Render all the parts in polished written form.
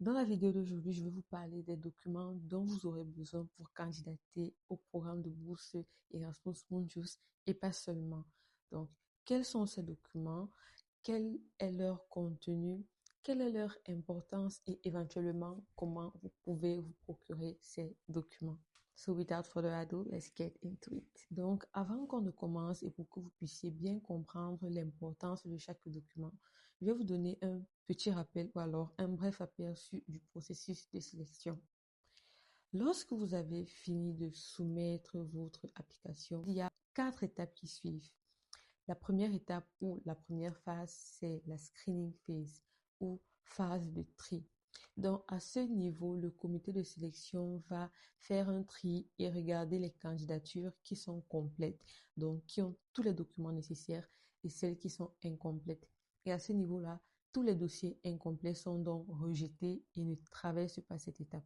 Dans la vidéo d'aujourd'hui, je vais vous parler des documents dont vous aurez besoin pour candidater au programme de bourse Erasmus Mundus et pas seulement. Donc, quels sont ces documents? Quel est leur contenu? Quelle est leur importance et éventuellement comment vous pouvez vous procurer ces documents? So without further ado, let's get into it. Donc, avant qu'on ne commence et pour que vous puissiez bien comprendre l'importance de chaque document, je vais vous donner un petit rappel ou alors un bref aperçu du processus de sélection. Lorsque vous avez fini de soumettre votre application, il y a 4 étapes qui suivent. La première étape ou la première phase, c'est la screening phase ou phase de tri. Donc, à ce niveau, le comité de sélection va faire un tri et regarder les candidatures qui sont complètes, donc qui ont tous les documents nécessaires et celles qui sont incomplètes. Et à ce niveau-là, tous les dossiers incomplets sont donc rejetés et ne traversent pas cette étape.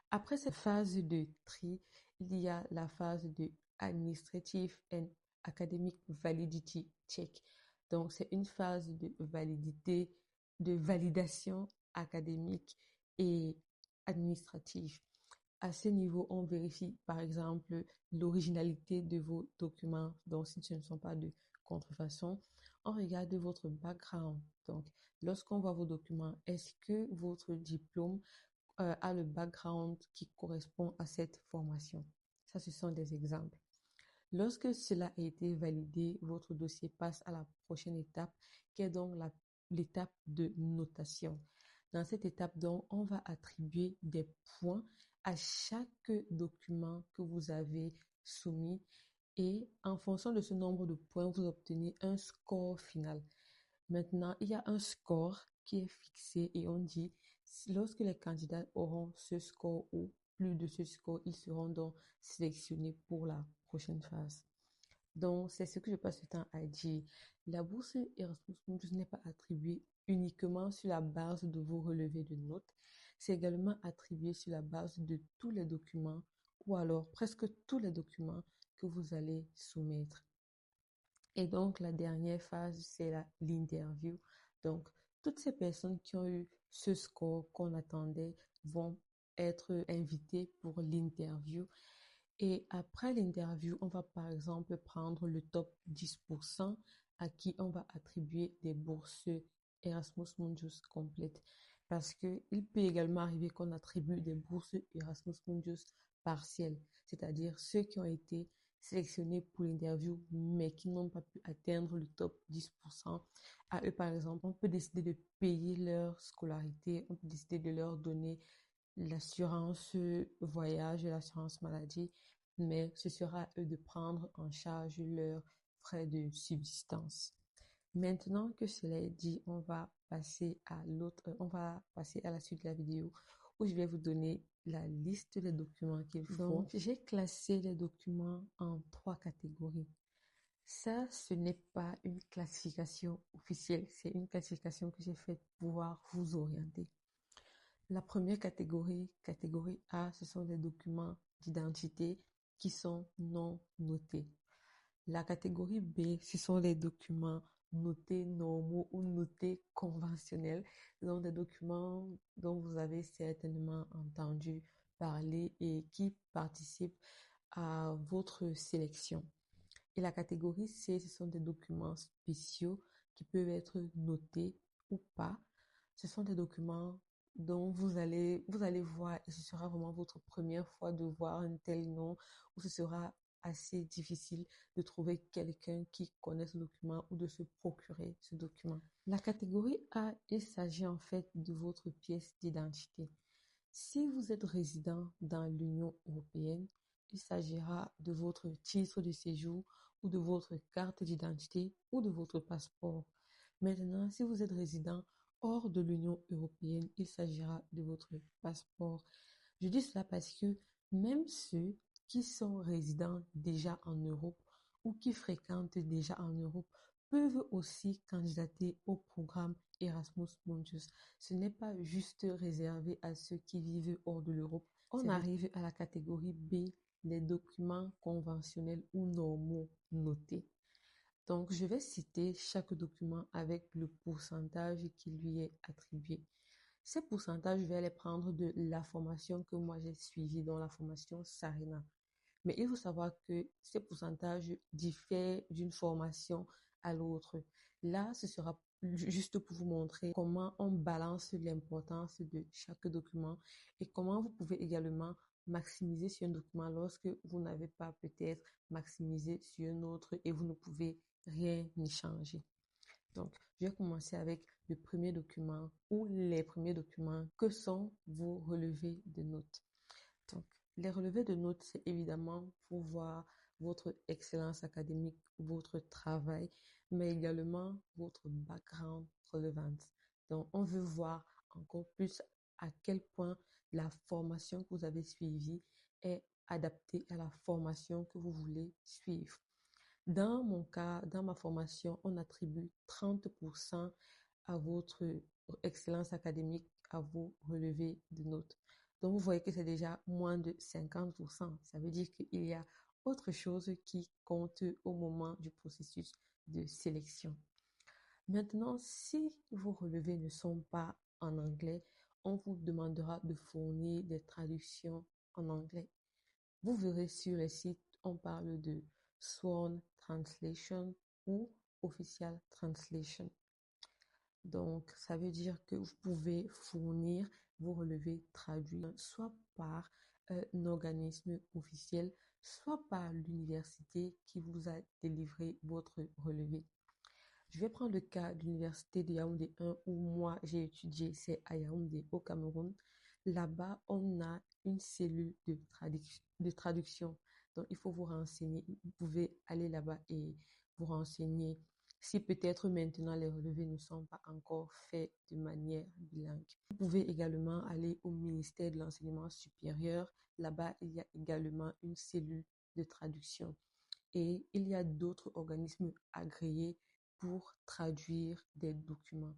Après cette phase de tri, il y a la phase de Administrative and Academic Validity Check. Donc, c'est une phase de validité, de validation académique et administrative. À ce niveau, on vérifie, par exemple, l'originalité de vos documents. Donc, si ce ne sont pas de contrefaçon, on regarde votre background. Donc, lorsqu'on voit vos documents, est-ce que votre diplôme a le background qui correspond à cette formation? Ça, ce sont des exemples. Lorsque cela a été validé, votre dossier passe à la prochaine étape, qui est donc l'étape de notation. Dans cette étape, donc, on va attribuer des points à chaque document que vous avez soumis et en fonction de ce nombre de points, vous obtenez un score final. Maintenant, il y a un score qui est fixé et on dit, lorsque les candidats auront ce score ou plus de ce score, ils seront donc sélectionnés pour la prochaine phase. Donc, c'est ce que je passe le temps à dire. La bourse Erasmus Mundus n'est pas attribuée uniquement sur la base de vos relevés de notes, c'est également attribué sur la base de tous les documents ou alors presque tous les documents que vous allez soumettre. Et donc, la dernière phase, c'est l'interview. Donc, toutes ces personnes qui ont eu ce score qu'on attendait vont être invitées pour l'interview. Et après l'interview, on va par exemple prendre le top 10% à qui on va attribuer des bourses Erasmus Mundus complètes. Parce qu'il peut également arriver qu'on attribue des bourses Erasmus Mundus partielles, c'est-à-dire ceux qui ont été sélectionnés pour l'interview mais qui n'ont pas pu atteindre le top 10%. À eux, par exemple, on peut décider de payer leur scolarité, on peut décider de leur donner l'assurance voyage et l'assurance maladie, mais ce sera à eux de prendre en charge leurs frais de subsistance. Maintenant que cela est dit, on va passer à la suite de la vidéo où je vais vous donner la liste des documents qu'il faut. Donc, j'ai classé les documents en 3 catégories. Ça, ce n'est pas une classification officielle, c'est une classification que j'ai faite pour pouvoir vous orienter. La première catégorie, catégorie A, ce sont les documents d'identité qui sont non notés. La catégorie B, ce sont les documents notés normaux ou notés conventionnels, donc des documents dont vous avez certainement entendu parler et qui participent à votre sélection. Et la catégorie C, ce sont des documents spéciaux qui peuvent être notés ou pas. Ce sont des documents dont vous allez voir et ce sera vraiment votre première fois de voir un tel nom ou ce sera assez difficile de trouver quelqu'un qui connaît ce document ou de se procurer ce document. La catégorie A, il s'agit en fait de votre pièce d'identité. Si vous êtes résident dans l'Union européenne, il s'agira de votre titre de séjour ou de votre carte d'identité ou de votre passeport. Maintenant, si vous êtes résident hors de l'Union européenne, il s'agira de votre passeport. Je dis cela parce que même ceux qui sont résidents déjà en Europe ou qui fréquentent déjà en Europe peuvent aussi candidater au programme Erasmus Mundus. Ce n'est pas juste réservé à ceux qui vivent hors de l'Europe. On arrive à la catégorie B, les documents conventionnels ou normaux notés. Donc, je vais citer chaque document avec le pourcentage qui lui est attribué. Ces pourcentages, je vais les prendre de la formation que moi j'ai suivie, dans la formation Sarina. Mais il faut savoir que ces pourcentages diffèrent d'une formation à l'autre. Là, ce sera juste pour vous montrer comment on balance l'importance de chaque document et comment vous pouvez également maximiser sur un document lorsque vous n'avez pas peut-être maximisé sur un autre et vous ne pouvez rien y changer. Donc, je vais commencer avec le premier document ou les premiers documents que sont vos relevés de notes. Donc, les relevés de notes, c'est évidemment pour voir votre excellence académique, votre travail, mais également votre background relevance. Donc, on veut voir encore plus à quel point la formation que vous avez suivie est adaptée à la formation que vous voulez suivre. Dans mon cas, dans ma formation, on attribue 30% à votre excellence académique, à vos relevés de notes. Donc, vous voyez que c'est déjà moins de 50%. Ça veut dire qu'il y a autre chose qui compte au moment du processus de sélection. Maintenant, si vos relevés ne sont pas en anglais, on vous demandera de fournir des traductions en anglais. Vous verrez sur le site, on parle de Sworn Translation ou Official Translation. Donc, ça veut dire que vous pouvez fournir vos relevés traduits soit par un organisme officiel, soit par l'université qui vous a délivré votre relevé. Je vais prendre le cas de l'université de Yaoundé 1 où moi j'ai étudié, c'est à Yaoundé au Cameroun. Là-bas, on a une cellule de traduction. Donc, il faut vous renseigner. Vous pouvez aller là-bas et vous renseigner si peut-être maintenant les relevés ne sont pas encore faits de manière bilingue. Vous pouvez également aller au ministère de l'Enseignement supérieur. Là-bas, il y a également une cellule de traduction. Et il y a d'autres organismes agréés pour traduire des documents.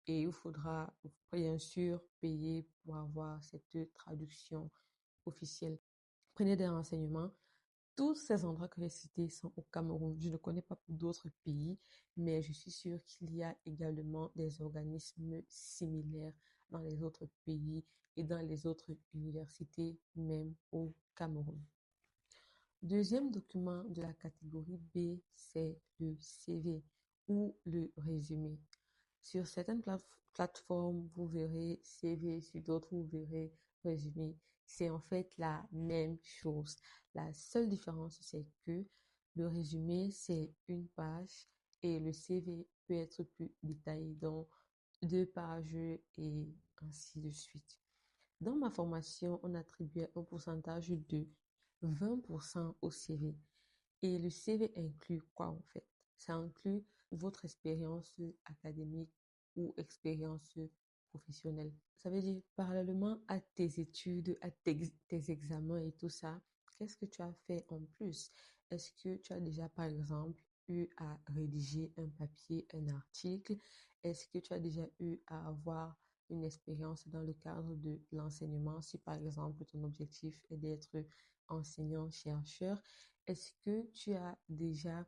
Et il faudra bien sûr payer pour avoir cette traduction officielle. Prenez des renseignements. Tous ces endroits que j'ai cités sont au Cameroun. Je ne connais pas d'autres pays, mais je suis sûre qu'il y a également des organismes similaires dans les autres pays et dans les autres universités, même au Cameroun. Deuxième document de la catégorie B, c'est le CV ou le résumé. Sur certaines plateformes, vous verrez CV, sur d'autres, vous verrez résumé. C'est en fait la même chose. La seule différence, c'est que le résumé, c'est une page et le CV peut être plus détaillé, donc 2 pages et ainsi de suite. Dans ma formation, on attribuait un pourcentage de 20% au CV. Et le CV inclut quoi en fait? Ça inclut votre expérience académique ou expérience professionnelle. Ça veut dire, parallèlement à tes études, à tes examens et tout ça, qu'est-ce que tu as fait en plus? Est-ce que tu as déjà, par exemple, eu à rédiger un papier, un article? Est-ce que tu as déjà eu à avoir une expérience dans le cadre de l'enseignement, si par exemple ton objectif est d'être enseignant-chercheur? Est-ce que tu as déjà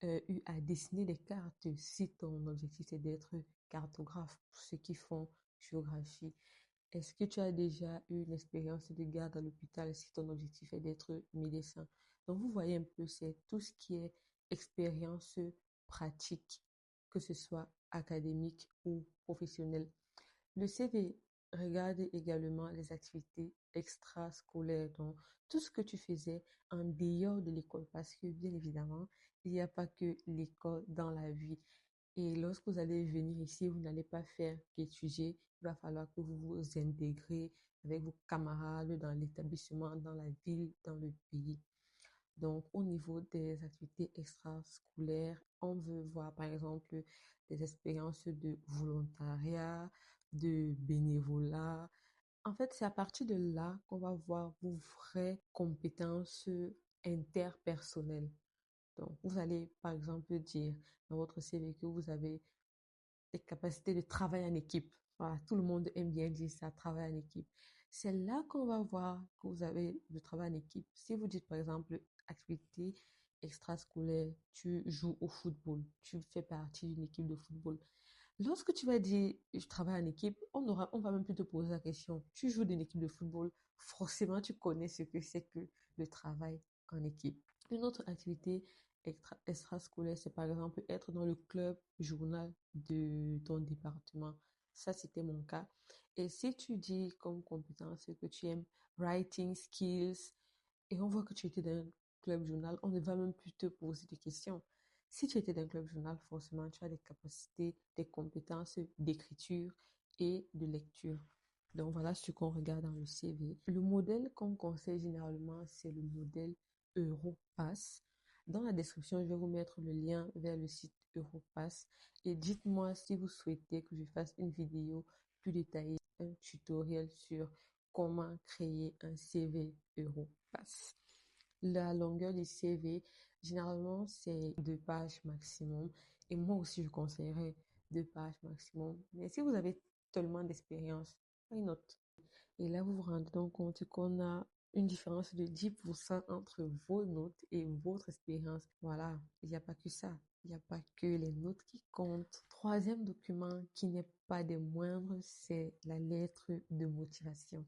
eu à dessiner des cartes si ton objectif est d'être cartographe pour ceux qui font géographie? Est-ce que tu as déjà eu une expérience de garde à l'hôpital si ton objectif est d'être médecin? Donc vous voyez un peu, c'est tout ce qui est expérience pratique, que ce soit académique ou professionnelle. Le CV regarde également les activités extrascolaires, donc tout ce que tu faisais en dehors de l'école, parce que bien évidemment, il n'y a pas que l'école dans la vie. Et lorsque vous allez venir ici, vous n'allez pas faire qu'étudier, il va falloir que vous vous intégrez avec vos camarades dans l'établissement, dans la ville, dans le pays. Donc, au niveau des activités extrascolaires, on veut voir par exemple des expériences de volontariat, de bénévolat. En fait, c'est à partir de là qu'on va voir vos vraies compétences interpersonnelles. Donc, vous allez par exemple dire dans votre CV que vous avez des capacités de travail en équipe. Voilà, tout le monde aime bien dire ça, travail en équipe. C'est là qu'on va voir que vous avez du travail en équipe. Si vous dites par exemple activité extrascolaire, tu joues au football, tu fais partie d'une équipe de football. Lorsque tu vas dire je travaille en équipe, on va même plus te poser la question. Tu joues dans une équipe de football, forcément tu connais ce que c'est que le travail en équipe. Une autre activité extrascolaire, c'est par exemple être dans le club journal de ton département. Ça, c'était mon cas. Et si tu dis comme compétence que tu aimes writing skills et on voit que tu étais dans un club journal, on ne va même plus te poser de questions. Si tu étais dans un club journal, forcément, tu as des capacités, des compétences d'écriture et de lecture. Donc voilà ce qu'on regarde dans le CV. Le modèle qu'on conseille généralement, c'est le modèle Europass. Dans la description, je vais vous mettre le lien vers le site Europass et dites-moi si vous souhaitez que je fasse une vidéo plus détaillée, un tutoriel sur comment créer un CV Europass. La longueur du CV, généralement, c'est 2 pages maximum. Et moi aussi, je conseillerais 2 pages maximum. Mais si vous avez tellement d'expérience, why not? Et là, vous vous rendez donc compte qu'on a une différence de 10% entre vos notes et votre expérience. Voilà, il n'y a pas que ça. Il n'y a pas que les notes qui comptent. Troisième document qui n'est pas des moindres, c'est la lettre de motivation.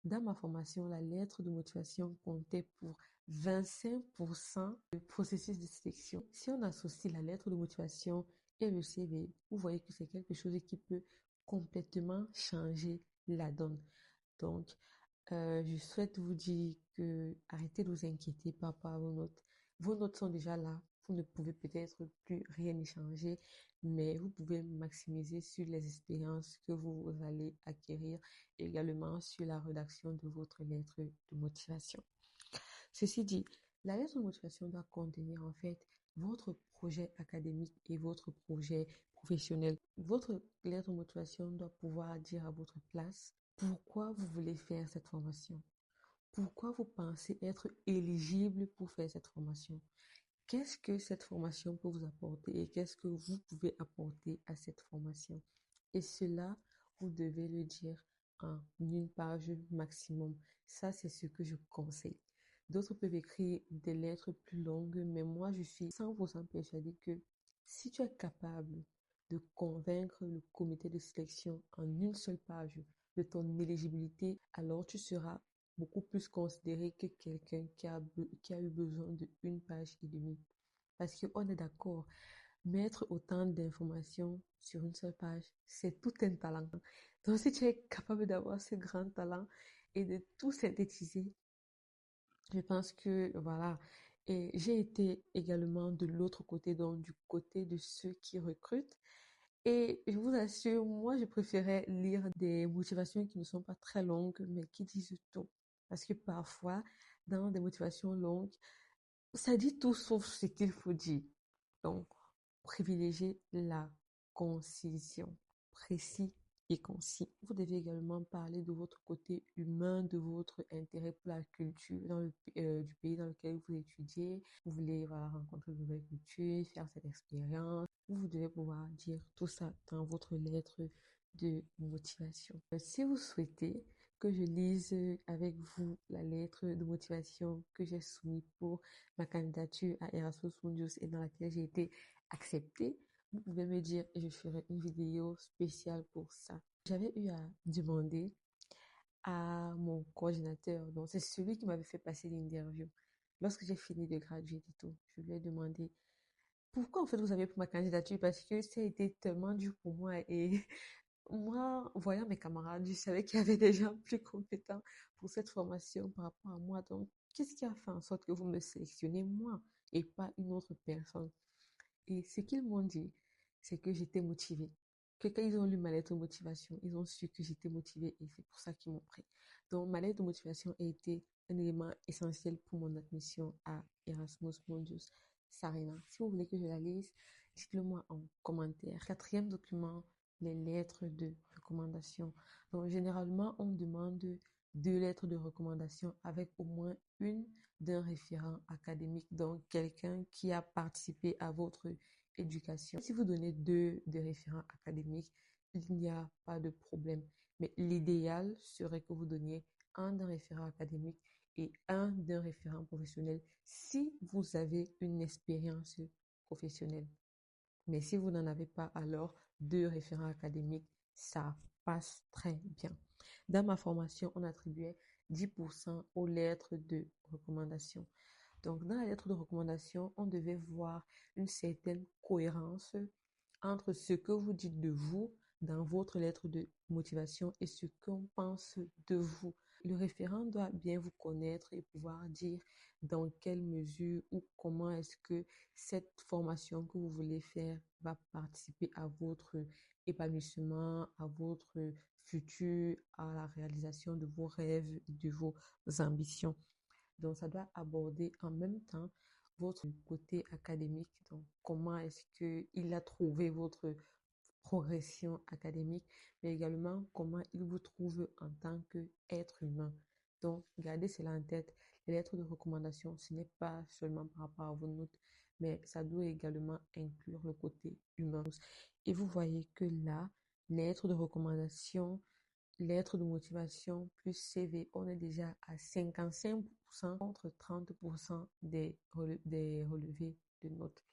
Dans ma formation, la lettre de motivation comptait pour 25% du processus de sélection. Si on associe la lettre de motivation et le CV, vous voyez que c'est quelque chose qui peut complètement changer la donne. Donc, je souhaite vous dire que arrêtez de vous inquiéter par rapport à vos notes. Vos notes sont déjà là. Vous ne pouvez peut-être plus rien y changer, mais vous pouvez maximiser sur les expériences que vous allez acquérir, également sur la rédaction de votre lettre de motivation. Ceci dit, la lettre de motivation doit contenir en fait votre projet académique et votre projet professionnel. Votre lettre de motivation doit pouvoir dire à votre place pourquoi vous voulez faire cette formation. Pourquoi vous pensez être éligible pour faire cette formation? Qu'est-ce que cette formation peut vous apporter et qu'est-ce que vous pouvez apporter à cette formation? Et cela, vous devez le dire en 1 page maximum. Ça, c'est ce que je conseille. D'autres peuvent écrire des lettres plus longues, mais moi, je suis 100% persuadée que si tu es capable de convaincre le comité de sélection en 1 seule page de ton éligibilité, alors tu seras beaucoup plus considéré que quelqu'un qui a eu besoin de 1 page et demie. Parce qu'on est d'accord, mettre autant d'informations sur 1 seule page, c'est tout un talent. Donc, si tu es capable d'avoir ce grand talent et de tout synthétiser, je pense que voilà. Et j'ai été également de l'autre côté, donc du côté de ceux qui recrutent. Et je vous assure, moi, je préférais lire des motivations qui ne sont pas très longues, mais qui disent tout. Parce que parfois, dans des motivations longues, ça dit tout sauf ce qu'il faut dire. Donc, privilégiez la concision, précis et concis. Vous devez également parler de votre côté humain, de votre intérêt pour la culture du pays dans lequel vous étudiez. Vous voulez voilà, rencontrer de nouvelles cultures, faire cette expérience. Vous devez pouvoir dire tout ça dans votre lettre de motivation. Si vous souhaitez que je lise avec vous la lettre de motivation que j'ai soumise pour ma candidature à Erasmus Mundus et dans laquelle j'ai été acceptée, vous pouvez me dire et je ferai une vidéo spéciale pour ça. J'avais eu à demander à mon coordinateur, donc c'est celui qui m'avait fait passer l'interview. Lorsque j'ai fini de graduer et tout, je lui ai demandé pourquoi en fait vous avez pris ma candidature parce que ça a été tellement dur pour moi et moi, voyant mes camarades, je savais qu'il y avait des gens plus compétents pour cette formation par rapport à moi. Donc, qu'est-ce qui a fait en sorte que vous me sélectionnez moi et pas une autre personne? Et ce qu'ils m'ont dit, c'est que j'étais motivée. Que quand ils ont lu ma lettre de motivation, ils ont su que j'étais motivée et c'est pour ça qu'ils m'ont pris. Donc, ma lettre de motivation a été un élément essentiel pour mon admission à Erasmus Mundus Sarina. Si vous voulez que je la lise, dites-le moi en commentaire. Quatrième document, les lettres de recommandation. Donc, généralement, on demande 2 lettres de recommandation avec au moins une d'un référent académique, donc quelqu'un qui a participé à votre éducation. Si vous donnez 2 référents académiques, il n'y a pas de problème. Mais l'idéal serait que vous donniez un d'un référent académique et un d'un référent professionnel si vous avez une expérience professionnelle. Mais si vous n'en avez pas, alors 2 référents académiques, ça passe très bien. Dans ma formation, on attribuait 10% aux lettres de recommandation. Donc, dans la lettre de recommandation, on devait voir une certaine cohérence entre ce que vous dites de vous dans votre lettre de motivation et ce qu'on pense de vous. Le référent doit bien vous connaître et pouvoir dire dans quelle mesure ou comment est-ce que cette formation que vous voulez faire va participer à votre épanouissement, à votre futur, à la réalisation de vos rêves et de vos ambitions. Donc, ça doit aborder en même temps votre côté académique. Donc, comment est-ce qu'il a trouvé votre progression académique, mais également comment il vous trouve en tant qu'être humain. Donc, gardez cela en tête. Les lettres de recommandation, ce n'est pas seulement par rapport à vos notes, mais ça doit également inclure le côté humain. Et vous voyez que là, lettres de recommandation, lettres de motivation plus CV, on est déjà à 55% contre 30% des relevés de notes.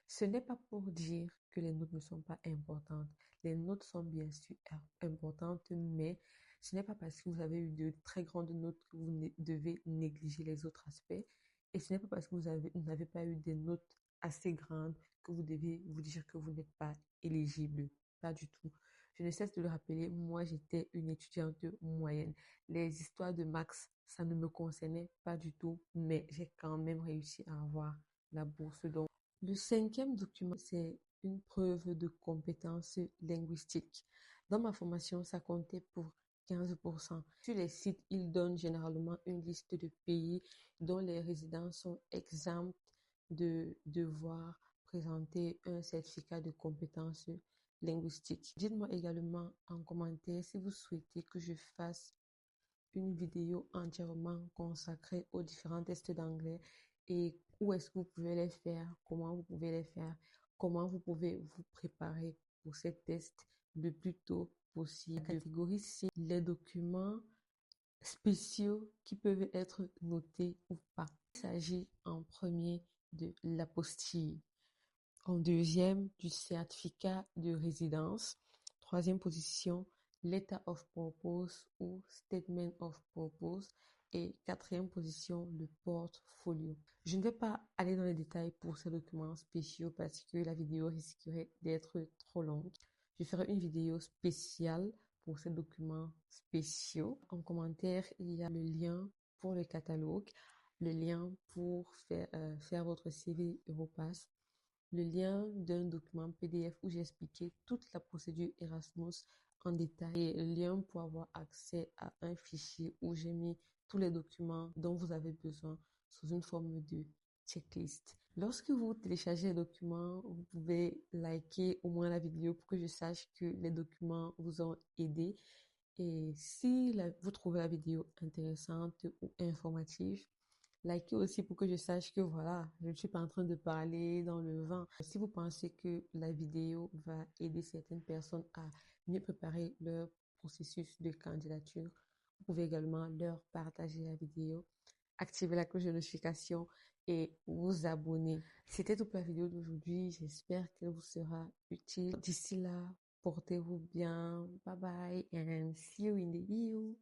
Ce n'est pas pour dire que les notes ne sont pas importantes. Les notes sont bien sûr importantes, mais ce n'est pas parce que vous avez eu de très grandes notes que vous devez négliger les autres aspects. Et ce n'est pas parce que vous n'avez pas eu des notes assez grandes que vous devez vous dire que vous n'êtes pas éligible. Pas du tout. Je ne cesse de le rappeler, moi j'étais une étudiante moyenne. Les histoires de Max, ça ne me concernait pas du tout, mais j'ai quand même réussi à avoir la bourse. Donc, le 5e document, c'est une preuve de compétences linguistiques. Dans ma formation, ça comptait pour 15%. Sur les sites, ils donnent généralement une liste de pays dont les résidents sont exempts de devoir présenter un certificat de compétences linguistiques. Dites-moi également en commentaire si vous souhaitez que je fasse une vidéo entièrement consacrée aux différents tests d'anglais et où est-ce que vous pouvez les faire, comment vous pouvez les faire, comment vous pouvez vous préparer pour ces tests le plus tôt possible. La catégorie C, les documents spéciaux qui peuvent être notés ou pas. Il s'agit en premier de l'apostille, en deuxième du certificat de résidence, troisième position, letter of purpose ou statement of purpose et quatrième position, le portfolio. Je ne vais pas aller dans les détails pour ces documents spéciaux parce que la vidéo risquerait d'être trop longue. Je ferai une vidéo spéciale pour ces documents spéciaux. En commentaire, il y a le lien pour le catalogue, le lien pour faire votre CV Europass, le lien d'un document PDF où j'ai expliqué toute la procédure Erasmus en détail et le lien pour avoir accès à un fichier où j'ai mis tous les documents dont vous avez besoin sous une forme de checklist. Lorsque vous téléchargez les documents, vous pouvez liker au moins la vidéo pour que je sache que les documents vous ont aidé. Et si vous trouvez la vidéo intéressante ou informative, likez aussi pour que je sache que voilà, je ne suis pas en train de parler dans le vent. Si vous pensez que la vidéo va aider certaines personnes à mieux préparer leur processus de candidature, vous pouvez également leur partager la vidéo, activer la cloche de notification et vous abonner. C'était tout pour la vidéo d'aujourd'hui. J'espère qu'elle vous sera utile. D'ici là, portez-vous bien. Bye bye and see you in the video.